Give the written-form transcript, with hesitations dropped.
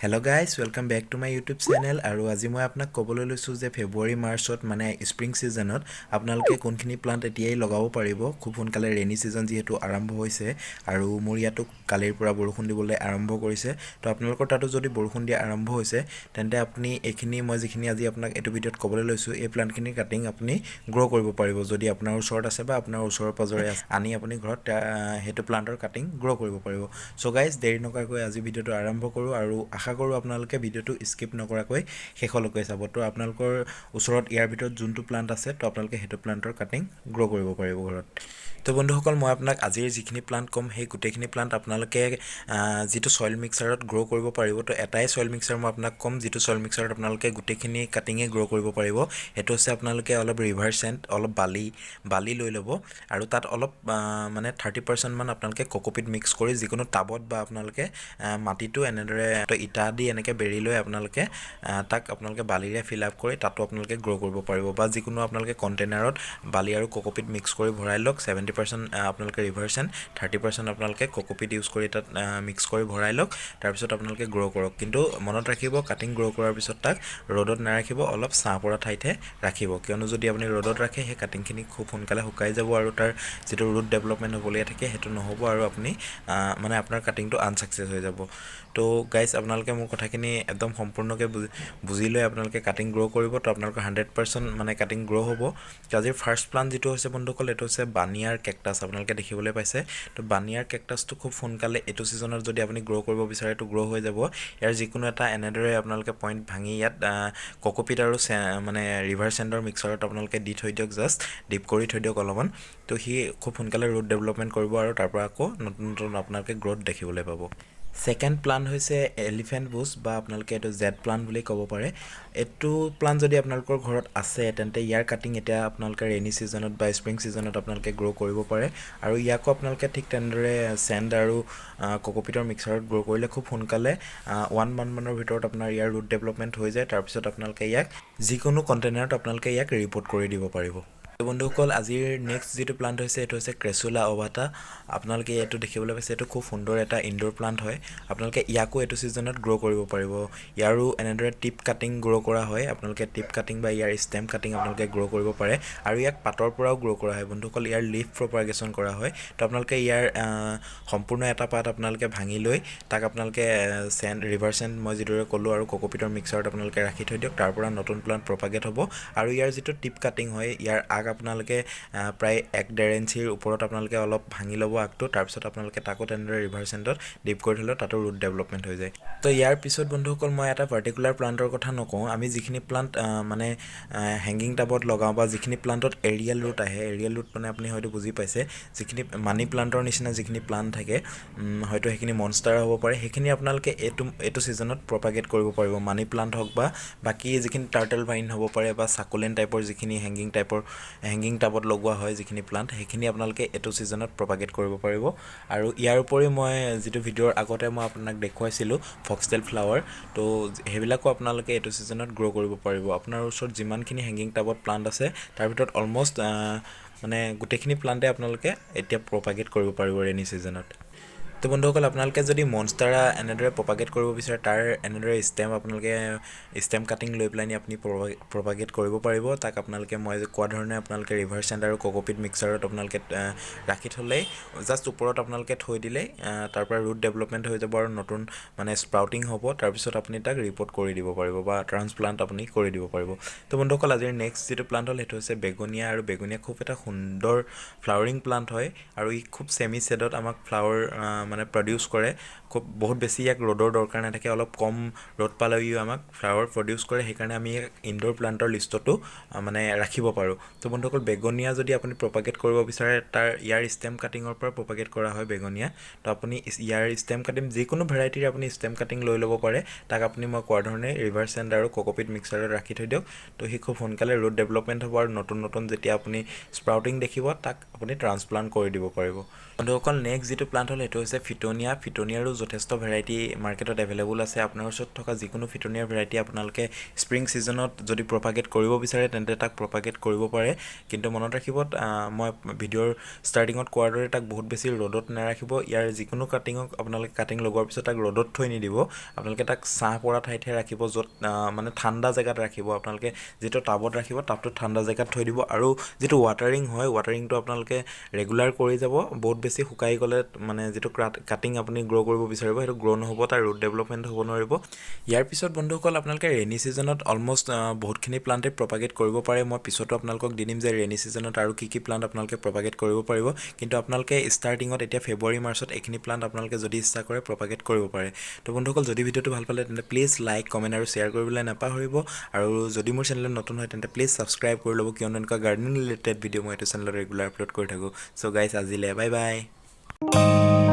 Hello guys, welcome back to my YouTube channel আৰু আজি মই আপোনাক ক'বলৈ লৈছো যে ফেব্ৰুৱাৰী মাৰ্চত মানে স্প্ৰিং সিজনত আপোনালোকে কোনখিনি প্লান্ট এতিয়াই লগাব পাৰিব খুব সোনকালে ৰেইনি সিজন যেহেতু আৰম্ভ হৈছে আৰু মোৰ ইয়াতো কালিৰ পৰা বৰষুণ দিবলৈ আৰম্ভ কৰিছে তো আপোনালোকৰ তাতো যদি বৰষুণ দিয়া আৰম্ভ হৈছে তেন্তে আপুনি এইখিনি মই যিখিনি আজি আপোনাক এটো ভিডিঅ'ত ক'বলৈ লৈছো এই প্লান্টখিনি কাটিং আপুনি গ্ৰো কৰিব পাৰিব যদি আপোনাৰ ওচৰত আছে বা আপোনাৰ ওচৰৰ পাজৰে আছে আনি আপুনি ঘৰত হেতু প্লান্টৰ কাটিং গ্ৰো কৰিব পাৰিব সো গাইস দেৰি নকৰাকৈ আজি ভিডিঅ'টো আৰম্ভ কৰো আৰু আশা কৰো আপোনালোকে ভিডিঅ'টো স্কিপ নকৰাকৈ শেষলৈকে চাব তো আপোনালোকৰ ওচৰত ইয়াৰ ভিতৰত যোনটো প্লান্ট আছে তো আপোনালোকে হেতু প্লান্টৰ কাটিং গ্ৰো কৰিব পাৰিব ঘৰত তো বন্ধুসকল মই আপোনাক আজিৰ যিখিনি প্লান্ট কম সেই গুটেখিনি প্লান্ট আপোনালোকে যেটো সয়েল মিক্সাৰত গ্ৰো কৰিব পাৰিব তো এটাই সয়েল মিক্সাৰ মই আপোনাক কম যেটো সয়েল মিক্সাৰত আপোনালোকে গুটেখিনি কাটিংয়ে গ্ৰো কৰিব পাৰিব এটো আছে আপোনালোকে অলপ ৰিভাৰ সেন্ড অলপ বালি লৈ লব আৰু তাত অলপ মানে 30% মান আপোনালোকে কোকোপিট মিক্স কৰি যিকোনো টাবত বা আপোনালোকে মাটিটো এনেদৰে তো ইটা দি এনেকে বেৰি লৈ আপোনালোকে তাক আপোনালোকে বালিৰে ফিল আপ কৰি তাতো আপোনালোকে গ্ৰো কৰিব পাৰিব বা যিকোনো আপোনালোকে কন্টেইনাৰত বালি আৰু কোকোপিট মিক্স কৰি ভৰাই লওক 70% আপোনালোকে ৰিভাৰ সেন্ড 30% আপোনালোকে কোকোপিট ইউজ কৰি তাত মিক্স কৰি ভৰাই লওক তাৰ পিছত আপোনালোকে গ্ৰো কৰক কিন্তু মনত ৰাখিব কাটিং গ্ৰো কৰাৰ পিছত তাক ৰ'দত নাৰাখিব অলপ ছাঁ পৰা ঠাইতে ৰাখিব কিয়নো যদি আপুনি ৰ'দত ৰাখে সেই কাটিংখিনি খুব সোনকালে শুকাই যাব আৰু তাৰ যেটো ৰুট ডেভেলপমেন্ট হ'বলিয়া থাকে হেতু নহব আৰু আপুনি মানে আপোনাৰ কাটিংটো আনসাকসেস হৈ যাব তো গাইস আপোনালোকে মোৰ কথাখিনি একদম সম্পূৰ্ণকৈ বুজি লৈ আপোনালোকে কাটিং গ্ৰো কৰিব তো আপোনালোকৰ 100% মানে কাটিং গ্ৰো হ'ব তো আজিৰ ফাৰ্স্ট প্লান্ট যেটো হৈছে বন্ধুসকল এটো হৈছে বানিয়াৰ কেকটাছ আপোনালোকে দেখিবলৈ পাইছে তো বানিয়াৰ কেকটাছটো খুব সোনকালে এটো সিজনত যদি আপুনি গ্ৰো কৰিব বিচাৰে তো গ্ৰো হৈ যাব ইয়াৰ যিকোনো এটা এনেদৰে আপোনালোকে পইণ্ট ভাঙি ইয়াত কোকোপিট আৰু মানে ৰিভাৰ সেন্ডৰ মিক্সাৰত আপোনালোকে দি থৈ দিয়ক জাস্ট ডিপ কৰি থৈ দিয়ক অলপমান তো হি খুব সোনকালে ৰুট ডেভেলপমেন্ট কৰিব আৰু তাৰ পৰা আকৌ নতুন নতুন আপোনালোকে গ্ৰোথ দেখিবলৈ পাব সেকেন্ড প্লান্ট হৈছে এলিফেন্ট বুছ বা আপোনালোকে এটো জেড প্লান্ট বুলি ক'ব পাৰে এটো প্লান্ট যদি আপোনালোকৰ ঘৰত আছে তেন্তে ইয়াৰ কাটিং এটা আপোনালোকে ৰেইনি সিজনত বা স্প্ৰিং সিজনত আপোনালোকে গ্ৰো কৰিব পাৰে আৰু ইয়াকো আপোনালোকে ঠিক তেনেদৰে সেন্ড আৰু কোকোপিটৰ মিক্সাৰত গ্ৰো কৰিলে খুব সোনকালে 1 মান্থ মানৰ ভিতৰত আপোনাৰ ইয়াৰ ৰুট ডেভেলপমেন্ট হৈ যায় তাৰ পিছত আপোনালোকে ইয়াক যিকোনো কন্টেইনাৰত আপোনালোকে ইয়াক ৰিপোৰ্ট কৰি দিব পাৰিব বন্ধুসকল আজিৰ নেক্সট যেটো প্লান্ট হৈছে এটো হৈছে ক্ৰেচুলা ওভাটা আপোনালোকে এটো দেখিবলৈ পাইছে এটো খুব সুন্দৰ এটা ইনডোৰ প্লান্ট হয় আপোনালোকে ইয়াকো এটো সিজনত গ্ৰো কৰিব পাৰিব ইয়াৰো এনেদৰে টিপ কাটিং গ্ৰো কৰা হয় আপোনালোকে টিপ কাটিং বা ইয়াৰ ষ্টেম কাটিং আপোনালোকে গ্ৰো কৰিব পাৰে আৰু ইয়াক পাতৰ পৰাও গ্ৰো কৰা হয় বন্ধুসকল ইয়াৰ লিফ প্ৰপাগেশন কৰা হয় তো আপোনালোকে ইয়াৰ সম্পূৰ্ণ এটা পাত আপোনালোকে ভাঙি লৈ তাক আপোনালোকে সেন্ড ৰিভাৰ সেন্ড মই যেদৰে ক'লো আৰু কোকোপিটৰ মিক্সাৰত আপোনালোকে ৰাখি থৈ দিয়ক তাৰ পৰা নতুন প্লান্ট প্ৰপাগেট হ'ব আৰু ইয়াৰ যেটো টিপ কাটিং হয় ইয়াৰ আগ আপোনালোকে প্ৰায় 1.5 ইঞ্চিৰ ওপৰত আপোনালোকে অলপ ভাঙি ল'ব আগটো তাৰ পিছত আপোনালোকে তাকো তেনেদৰে ৰিভাৰ সেন্ডত ডিপ কৰি থলে তাতো ৰুট ডেভেলপমেন্ট হৈ যায় তো ইয়াৰ পিছত বন্ধুসকল মই এটা পাৰ্টিকুলাৰ প্লান্টৰ কথা নকওঁ আমি যিখিনি প্লান্ট মানে হ্যাঙ্গিং টাবত লগাও বা যিখিনি প্লান্টত এৰিয়েল ৰুট আহে এৰিয়েল ৰুট মানে আপুনি হয়তো বুজি পাইছে যিখিনি মানি প্লান্টৰ নিচিনা যিখিনি প্লান্ট থাকে হয়তো সেইখিনি মনষ্টাৰ হ'ব পাৰে সেইখিনি আপোনালোকে এটো সিজনত প্ৰপাগেট কৰিব পাৰিব মানি প্লান্ট হক বা বাকি যিখিনি টাৰ্টল ভাইন হ'ব পাৰে বা সাকুলেন্ট টাইপৰ যিখিনি হ্যাঙ্গিং টাবত লগোৱা হয় যিখিনি প্লান্ট সেইখিনি আপোনালোকে এটো সিজনত প্ৰপাগেট কৰিব পাৰিব আৰু ইয়াৰ উপৰি মই যেটো ভিডিঅ'ৰ আগতে মই আপোনাক দেখুৱাইছিলো ফক্সটেল ফ্লাৱাৰ তো হেবিলাকো আপোনালোকে এটো সিজনত গ্ৰো কৰিব পাৰিব আপোনাৰ ওচৰত যিমানখিনি হ্যাঙ্গিং টাবত প্লান্ট আছে তাৰ ভিতৰত অলমোস্ট মানে গুটেখিনি প্লান্টে আপোনালোকে এতিয়া প্ৰপাগেট কৰিব পাৰিব ৰেইনি সিজনত তো বন্ধুসকল আপোনালোকে যদি মনষ্টাৰা এনেদৰে প্ৰপাগেট কৰিব বিচাৰে তাৰ এনেদৰে ষ্টেম আপোনালোকে ষ্টেম কাটিং লৈ প্লানি আপুনি প্ৰপাগেট কৰিব পাৰিব তাক আপোনালোকে মই কোৱা ধৰণে আপোনালোকে ৰিভাৰ সেন্ড আৰু কোকোপিট মিক্সাৰত আপোনালোকে ৰাখি থলে জাস্ট ওপৰত আপোনালোকে থৈ দিলে তাৰ পৰা ৰুট ডেভেলপমেন্ট হৈ যাব আৰু নতুন মানে স্প্ৰাউটিং হ'ব তাৰ পিছত আপুনি তাক ৰিপোৰ্ট কৰি দিব পাৰিব বা ট্ৰান্সপ্লান্ট আপুনি কৰি দিব পাৰিব তো বন্ধুসকল আজিৰ নেক্সট যেটো প্লান্ট হ'ল হেতু হৈছে বেগনিয়া আৰু বেগনিয়া খুব এটা সুন্দৰ ফ্লাৱাৰিং প্লান্ট হয় আৰু ই খুব সেমি শেডত আমাক ফ্লাৱাৰ মানে প্ৰডিউস কৰে খুব বহুত বেছি ইয়াক ৰ'দৰ দৰকাৰ নাথাকে অলপ কম ৰ'দ পালেও ই আমাক ফ্লাৱাৰ প্ৰডিউস কৰে সেইকাৰণে আমি ইনডোৰ প্লান্টৰ লিষ্টতো মানে ৰাখিব পাৰো তো বন্ধুসকল বেগনিয়া যদি আপুনি প্ৰপাগেট কৰিব বিচাৰে তাৰ ইয়াৰ ষ্টেম কাটিংৰ পৰা প্ৰপাগেট কৰা হয় বেগনিয়া তো আপুনি ইয়াৰ ষ্টেম কাটিং যিকোনো ভেৰাইটিৰ আপুনি ষ্টেম কাটিং লৈ ল'ব পাৰে তাক আপুনি মই কোৱা ধৰণে ৰিভাৰ সেন্ড আৰু কোকোপিট মিক্সাৰত ৰাখি থৈ দিয়ক তো হি খুব সোনকালে ৰুট ডেভেলপমেন্ট হ'ব আৰু নতুন নতুন যেতিয়া আপুনি স্প্ৰাউটিং দেখিব তাক আপুনি ট্ৰান্সপ্লান্ট কৰি দিব পাৰিব বন্ধুসকল নেক্সট যেটো প্লান্ট হ'ল এটো হৈছে ফিটোনিয়াৰো যথেষ্ট ভেৰাইটি মাৰ্কেটত এভেইলেবল আছে আপোনাৰ ওচৰত থকা যিকোনো ফিটনিয়াৰ ভেৰাইটি আপোনালোকে স্প্ৰিং ছিজনত যদি প্ৰপাগেট কৰিব বিচাৰে তেন্তে তাক প্ৰপাগেট কৰিব পাৰে কিন্তু মনত ৰাখিব মই ভিডিঅ'ৰ ষ্টাৰ্টিঙত কোৱাৰ দৰে তাক বহুত বেছি ৰ'দত নাৰাখিব ইয়াৰ যিকোনো কাটিঙক আপোনালোকে কাটিং লগোৱাৰ পিছত তাক ৰ'দত থৈ নিদিব আপোনালোকে তাক ছাঁ পৰা ঠাইতহে ৰাখিব য'ত মানে ঠাণ্ডা জেগাত ৰাখিব আপোনালোকে যিটো টাবত ৰাখিব টাবটো ঠাণ্ডা জেগাত থৈ দিব আৰু যিটো ৱাটাৰিং হয় ৱাটাৰিংটো আপোনালোকে ৰেগুলাৰ কৰি যাব বহুত বেছি শুকাই গ'লে মানে যিটো কাটিং আপুনি গ্ৰ' কৰিব বিচাৰিব সেইটো গ্ৰ' নহ'ব তাৰ ৰুট ডেভেলপমেণ্ট হ'ব নোৱাৰিব ইয়াৰ পিছত বন্ধুসকল আপোনালোকে ৰেইনি ছিজনত অলমষ্ট বহুতখিনি প্লাণ্টে প্ৰপাগেট কৰিব পাৰে মই পিছতো আপোনালোকক দি দিম যে ৰেইনি ছিজনত আৰু কি প্লাণ্ট আপোনালোকে প্ৰপাগেট কৰিব পাৰিব কিন্তু আপোনালোকে ষ্টাৰ্টিঙত এতিয়া ফেব্ৰুৱাৰী মাৰ্চত এইখিনি প্লাণ্ট আপোনালোকে যদি ইচ্ছা কৰে প্ৰপাগেট কৰিব পাৰে তো বন্ধুসকল যদি ভিডিঅ'টো ভাল পালে তেন্তে প্লিজ লাইক কমেণ্ট আৰু শ্বেয়াৰ কৰিবলৈ নাপাহৰিব আৰু যদি মোৰ চেনেলত নতুন হয় তেন্তে প্লিজ ছাবস্ক্ৰাইব কৰি ল'ব কিয়নো এনেকুৱা গাৰ্ডেনিং ৰিলেটেড ভিডিঅ' মই এইটো চেনেলত ৰেগুলাৰ আপলোড কৰি থাকোঁ চ' গাইজ আজিলে বাই বাই